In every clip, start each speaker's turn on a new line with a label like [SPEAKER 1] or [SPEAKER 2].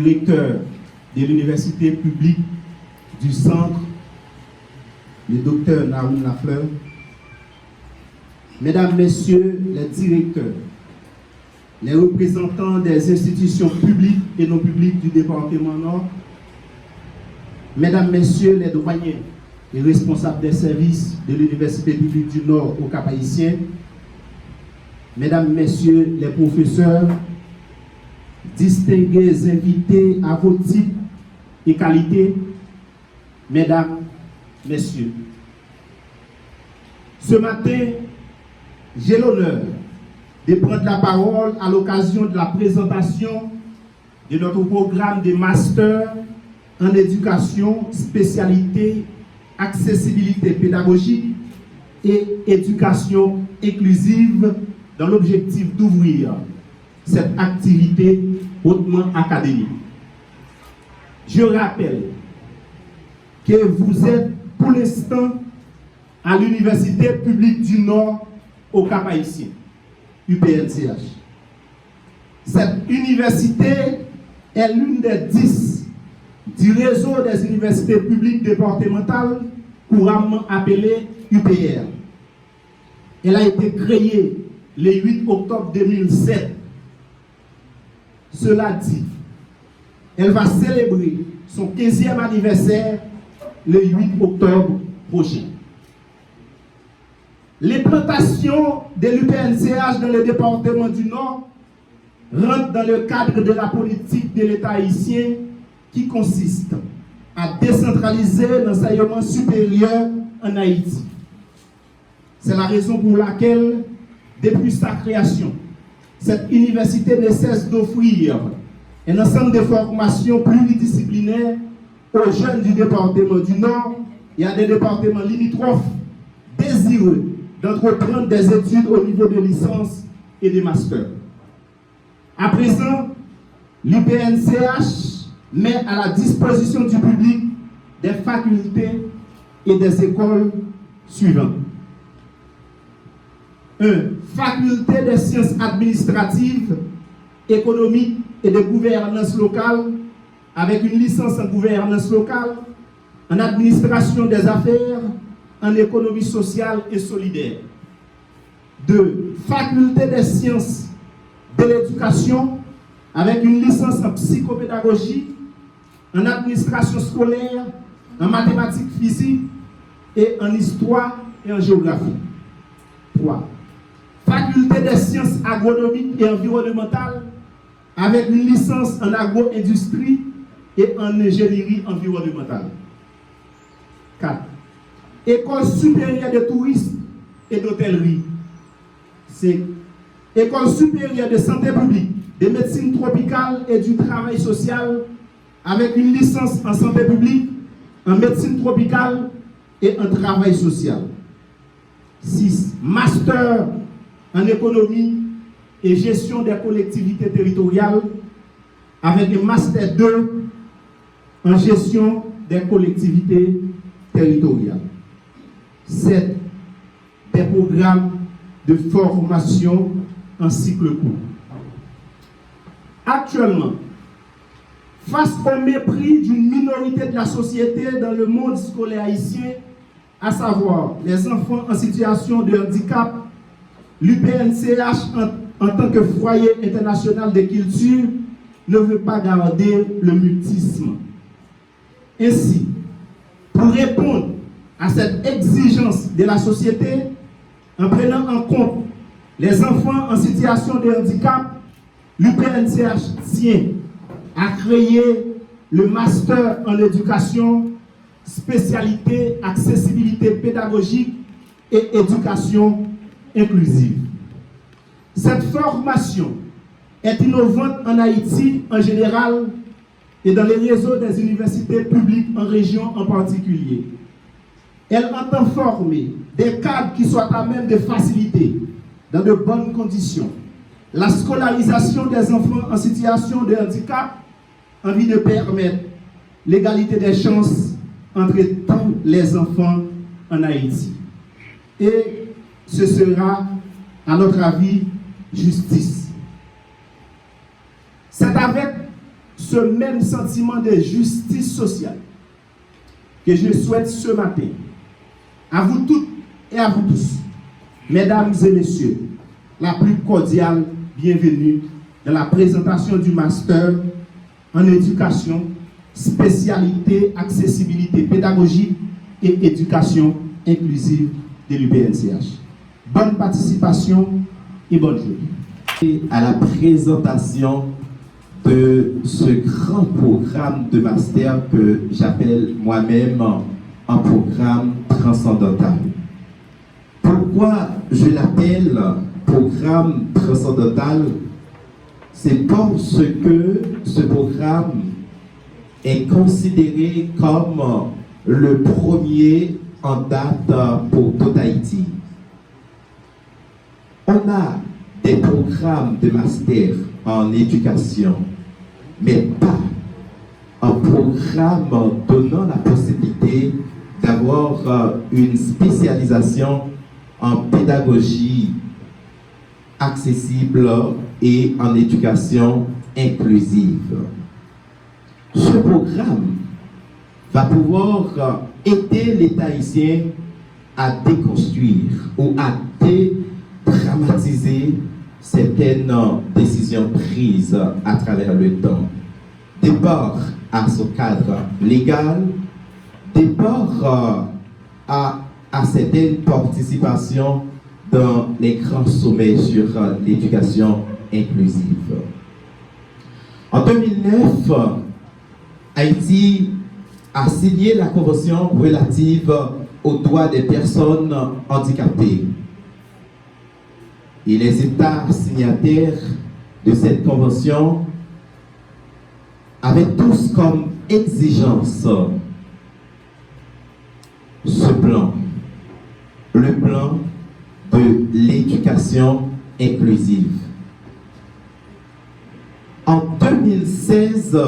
[SPEAKER 1] Directeur de l'université publique du centre, le docteur Naoum Lafleur, Mesdames, Messieurs les directeurs, les représentants des institutions publiques et non publiques du département Nord, Mesdames, Messieurs les douaniers et responsables des services de l'université publique du Nord au Cap-Haïtien, Mesdames, Messieurs les professeurs, distingués invités à vos types et qualités, Mesdames, Messieurs. Ce matin, j'ai l'honneur de prendre la parole à l'occasion de la présentation de notre programme de master en éducation, spécialité, accessibilité pédagogique et éducation inclusive dans l'objectif d'ouvrir cette activité hautement académique. Je rappelle que vous êtes pour l'instant à l'Université publique du Nord au Cap-Haïtien, UPNCH. Cette université est l'une des 10 du réseau des universités publiques départementales, couramment appelée UPR. Elle a été créée le 8 octobre 2007. Cela dit, elle va célébrer son 15e anniversaire le 8 octobre prochain. L'implantation de l'UPNCH dans le département du Nord rentre dans le cadre de la politique de l'État haïtien qui consiste à décentraliser l'enseignement supérieur en Haïti. C'est la raison pour laquelle, depuis sa création, cette université ne cesse d'offrir un ensemble de formations pluridisciplinaires aux jeunes du département du Nord et à des départements limitrophes désireux d'entreprendre des études au niveau de licence et de master. À présent, l'UPNCH met à la disposition du public des facultés et des écoles suivantes. 1. Faculté des sciences administratives, économiques et de gouvernance locale, avec une licence en gouvernance locale, en administration des affaires, en économie sociale et solidaire. 2. Faculté des sciences de l'éducation, avec une licence en psychopédagogie, en administration scolaire, en mathématiques physiques et en histoire et en géographie. 3. Faculté des sciences agronomiques et environnementales, avec une licence en agro-industrie et en ingénierie environnementale. 4. École supérieure de tourisme et d'hôtellerie. 5. École supérieure de santé publique, de médecine tropicale et du travail social, avec une licence en santé publique, en médecine tropicale et en travail social. 6. Master en économie et gestion des collectivités territoriales, avec un master 2 en gestion des collectivités territoriales. 7. Des programmes de formation en cycle court. Actuellement, face au mépris d'une minorité de la société dans le monde scolaire haïtien, à savoir les enfants en situation de handicap, l'UPNCH en tant que foyer international de culture ne veut pas garder le mutisme. Ainsi, pour répondre à cette exigence de la société, en prenant en compte les enfants en situation de handicap, l'UPNCH tient à créer le master en éducation, spécialité, accessibilité pédagogique et éducation inclusive. Cette formation est innovante en Haïti en général et dans les réseaux des universités publiques en région en particulier. Elle entend former des cadres qui soient à même de faciliter, dans de bonnes conditions, la scolarisation des enfants en situation de handicap en vue de permettre l'égalité des chances entre tous les enfants en Haïti. Et ce sera, à notre avis, justice. C'est avec ce même sentiment de justice sociale que je souhaite ce matin à vous toutes et à vous tous, mesdames et messieurs, la plus cordiale bienvenue dans la présentation du master en éducation, spécialité, accessibilité pédagogique et éducation inclusive de l'UPNCH. Bonne participation et bonne journée.
[SPEAKER 2] À la présentation de ce grand programme de master que j'appelle moi-même un programme transcendantal. Pourquoi je l'appelle programme transcendantal? C'est parce que ce programme est considéré comme le premier en date pour tout Haïti. On a des programmes de master en éducation, mais pas un programme donnant la possibilité d'avoir une spécialisation en pédagogie accessible et en éducation inclusive. Ce programme va pouvoir aider l'État haïtien à déconstruire ou à dédramatiser certaines décisions prises à travers le temps. D'abord à son cadre légal, d'abord à certaines participations dans les grands sommets sur l'éducation inclusive. En 2009, Haïti a signé la Convention relative aux droits des personnes handicapées. Et les États signataires de cette Convention avaient tous comme exigence ce plan, le plan de l'éducation inclusive. En 2016,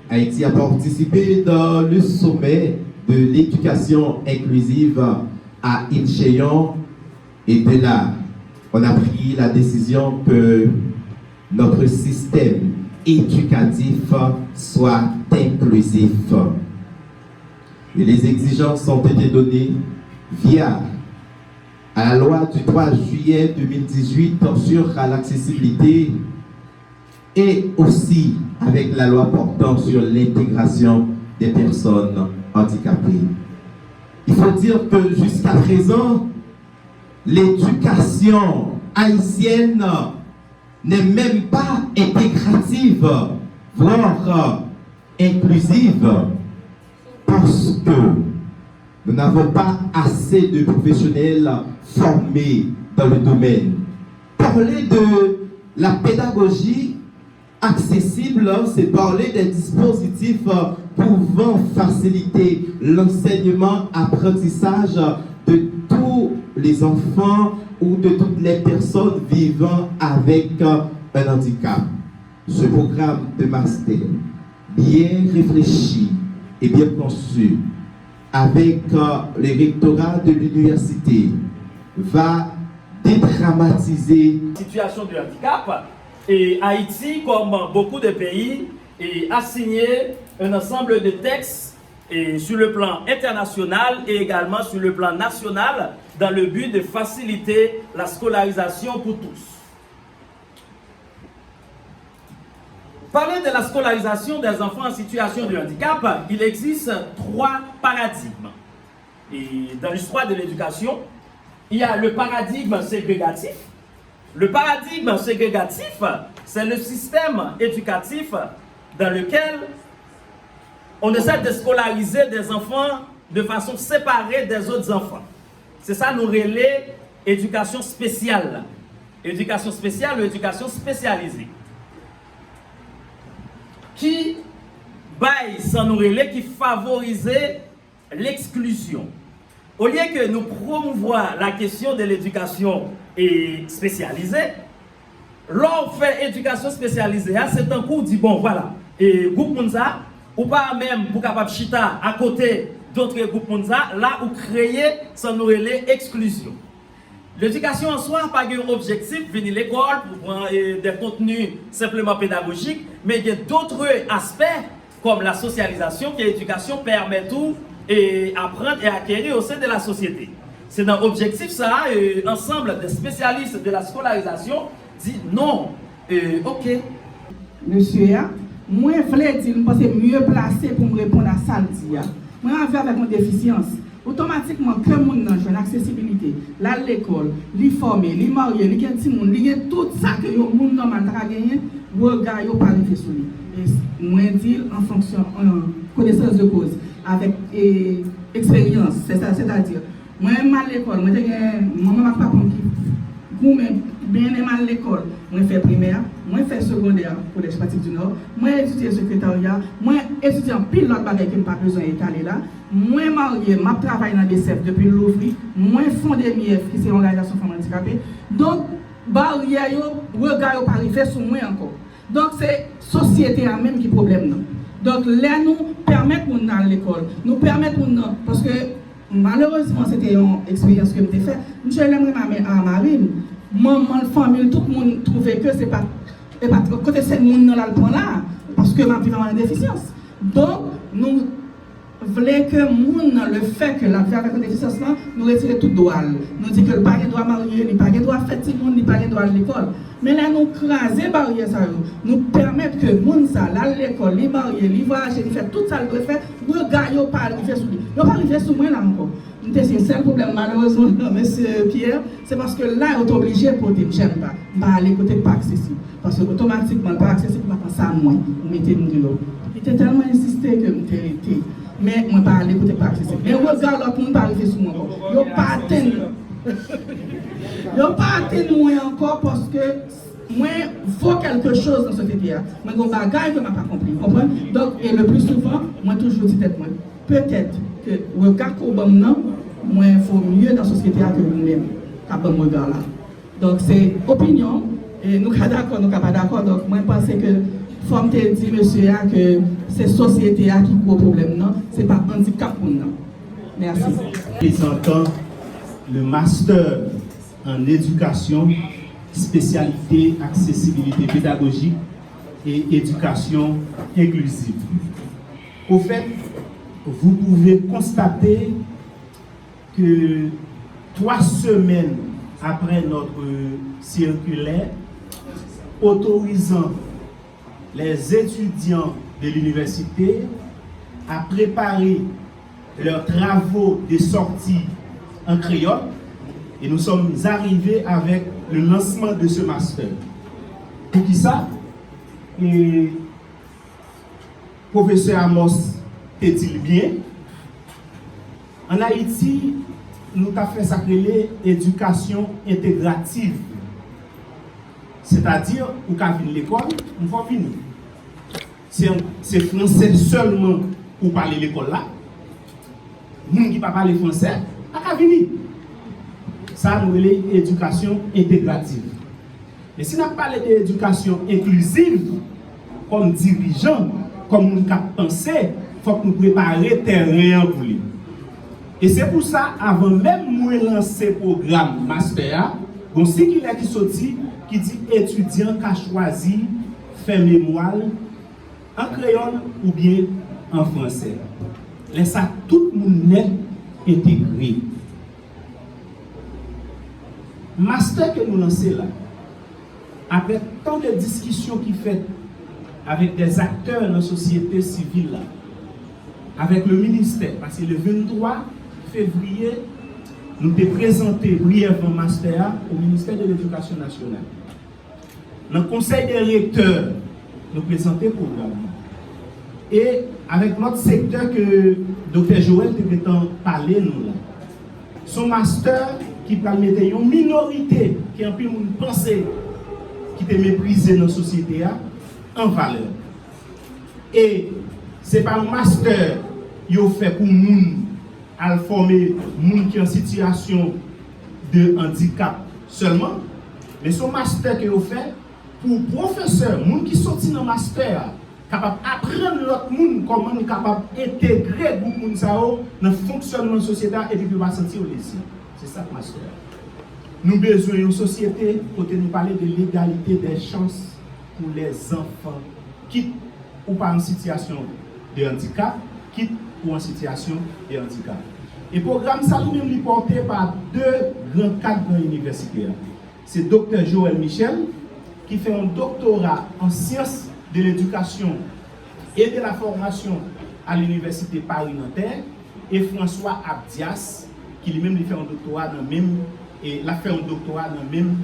[SPEAKER 2] Haïti a participé dans le sommet de l'éducation inclusive à Incheon et de là, on a pris la décision que notre système éducatif soit inclusif. Et les exigences ont été données via à la loi du 3 juillet 2018 sur l'accessibilité et aussi avec la loi portant sur l'intégration des personnes handicapées. Il faut dire que jusqu'à présent, l'éducation haïtienne n'est même pas intégrative, voire inclusive, parce que nous n'avons pas assez de professionnels formés dans le domaine. Parler de la pédagogie accessible, c'est parler des dispositifs pouvant faciliter l'enseignement, apprentissage de tous les enfants ou de toutes les personnes vivant avec un handicap. Ce programme de master, bien réfléchi et bien conçu, avec les rectorats de l'université, va dédramatiser
[SPEAKER 3] la situation du handicap. Et Haïti, comme beaucoup de pays, a signé un ensemble de textes sur le plan international et également sur le plan national dans le but de faciliter la scolarisation pour tous. Parler de la scolarisation des enfants en situation de handicap, il existe 3 paradigmes. Et dans l'histoire de l'éducation, il y a le paradigme ségrégatif. Le paradigme ségrégatif, c'est le système éducatif dans lequel on essaie de scolariser des enfants de façon séparée des autres enfants. C'est ça nous relais éducation spéciale. Éducation spéciale ou éducation spécialisée. Qui baille sans nous relais, qui favorisait l'exclusion. Au lieu que nous promouvoir la question de l'éducation spécialisée, l'on fait éducation spécialisée, c'est un coup dit bon voilà, et groupe Mounza, ou pas même pour capable chita à côté d'autres groupes Mounza, là où créer sans nous relais exclusion. L'éducation en soi n'a pas un objectif, venir à l'école pour prendre des contenus simplement pédagogiques, mais il y a d'autres aspects comme la socialisation que l'éducation permet tout et apprendre et acquérir au sein de la société. C'est dans l'objectif ça, ensemble des spécialistes de la scolarisation dit non, ok.
[SPEAKER 4] Monsieur, moi je voulais dire, je pense mieux placé pour me répondre à ça. Moi avec mon déficience, automatiquement que mon n'a une accessibilité, là l'école, les formé, les mariés, les petits monde, les tout ça que le monde normal a gagné, regard yo pas arrivé sur lui. Et moi dire en fonction en connaissance de cause avec expérience, c'est-à-dire moi mal l'école, moi maman papa qui bien mal l'école, moi fait primaire, moi fait secondaire pour les pratiques du Nord, moi étudier secrétariat, moi étudier en pilote bagage qui pas besoin d'étaler là, moi marié, m'a travaillé dans des CEF depuis l'ouvrir, moi fondé MIF qui c'est l'organisation femmes handicapées. Donc barrière yo regard pas arrivé sur moi encore. Donc c'est société en même qui problème non. Donc là nous permettre mon dans l'école, nous permettre mon parce que malheureusement c'était une expérience que j'ai fait. Je l'aimerais à Marine. Maman, famille, tout le monde trouvait que c'est pas côté c'est monde dans le là parce que ma vie a une déficience. Donc nous voulons que monde le fait que la vie avec une déficience là nous retirer tout droit. Nous dit que le pas doit marier, ni pas doit faire tout le monde, ni pas doit à l'école. Mais là nous craser barrière ça nous permettre que monde ça là l'école, les marier, les voyager, les faire tout ça le doit faire, regard yo pas arriver sur lui. Yo pas arriver sur moi là encore. C'est le seul problème malheureusement, monsieur Pierre, c'est parce que là, on est obligé pour dire, j'aime pas, aller côté pas accessible. Parce que automatiquement, pas accessible, on va penser à moi, on mettait nous de l'eau. Il était tellement insisté que je été, mais on pas aller côté pas accessible. Mais regarde l'autre monde pas arriver sur moi. Il n'y a pas atteint. Il n'y a pas atteint moi encore parce que moi, il faut quelque chose dans ce société. Moi, il y a des bagages que je n'ai pas compris. Comprenez? Donc, et le plus souvent, moi, toujours dit moi, peut-être que le regard qu'on a, moi, il faut mieux dans la société que nous-mêmes, qu'à bon regard là. Donc, c'est opinion, et nous sommes d'accord, nous ne sommes pas d'accord. Donc, moi, je pense que, comme tu dit, monsieur, que c'est la société qui a le problème, non, ce n'est pas un handicap pour nous. Merci.
[SPEAKER 1] Présentant le master en éducation, spécialité, accessibilité pédagogique et éducation inclusive. Au fait, vous pouvez constater que 3 semaines après notre circulaire autorisant les étudiants de l'université à préparer leurs travaux de sortie en créole, et nous sommes arrivés avec le lancement de ce master. Pour qui ça? Et professeur Amos est-il bien? En Haïti, nous avons fait ça l'éducation intégrative. C'est-à-dire, vous avez venir l'école, vous faut venir. C'est français seulement pour parler l'école là. Les gens qui ne parlent pas français, pas venir. Ça, nous appelons l'éducation intégrative. Mais si nous parlons d'éducation inclusive, comme dirigeant, comme nous pensons, il faut que nous préparions le terrain pour lui. Et c'est pour ça, avant même de lancer le programme Master, bon, c'est qu'il est qui sorti, qui dit étudiant qui a choisi faire mémoire en créole ou bien en français. Laisse ça tout le monde net intégré. Master que nous lançons là, après tant de discussions qui fait avec des acteurs dans la société civile là, avec le ministère, parce que le 23 février, nous avons présenté brièvement Master au ministère de l'Éducation nationale. Dans le conseil des recteurs, nous présentons le programme. Et avec notre secteur que Dr. Joël devait parler, nous là, son master qui permet une minorité qui a un peu de pensée qui est méprisée dans la société en valeur. Et ce n'est pas un master qui est fait pour nous à former les gens qui sont en situation de handicap seulement, mais son master qui est fait pour professeurs, les gens qui sont sortis dans le master, capables d'apprendre l'autre monde comment nous sommes capables d'intégrer le monde dans le fonctionnement de la société et puis pas sentir le laisser. C'est ça le master. Nous avons besoin d'une société où nous parlons de l'égalité des chances pour les enfants quitte ou pas en situation de handicap, quitte ou en situation de handicap. Et le programme ça lui-même est porté par deux grands universitaires. C'est Dr Joël Michel, qui fait un doctorat en sciences de l'éducation et de la formation à l'université Paris-Nanterre, et François Abdias, qui lui-même fait un doctorat dans même et l'a fait un doctorat dans même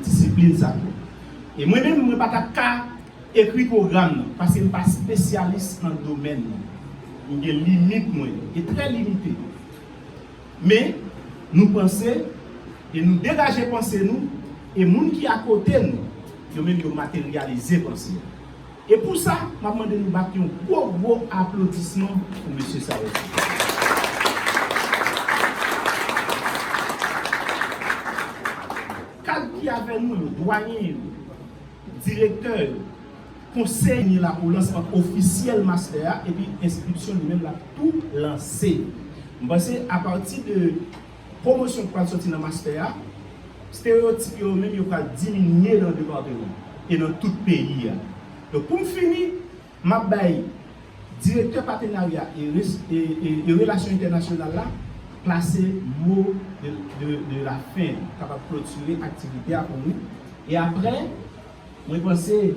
[SPEAKER 1] discipline ça. Et moi-même je ne pas qu'à écrire programme parce que je ne suis pas spécialiste dans le domaine. Il y a une limite moi, et très limité. Mais nous pensons et nous dégager penser nous et les gens qui à côté nous, ils même matérialiser penser. Et pour ça, je demande de nous battre un gros applaudissement pour M. Saoud. Qui avec nous, le douanier, le directeur, conseil la pour lancement officiel master et puis inscription lui-même l'a tout lancé. Je pense à partir de promotion qui va sortir dans le master, stéréotypes même va diminuer dans le département et dans tout le pays. Donc pour finir, je vais directeur partenariat et relations internationales là, placer mot de la fin, capable de clôturer l'activité pour nous. Et après, je pense que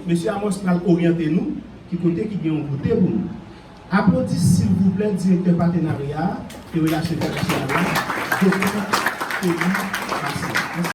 [SPEAKER 1] M. Amos va orienter nous, qui côté qui vient voter pour nous. Applaudissez s'il vous plaît, directeur partenariat et relations internationales, Dr.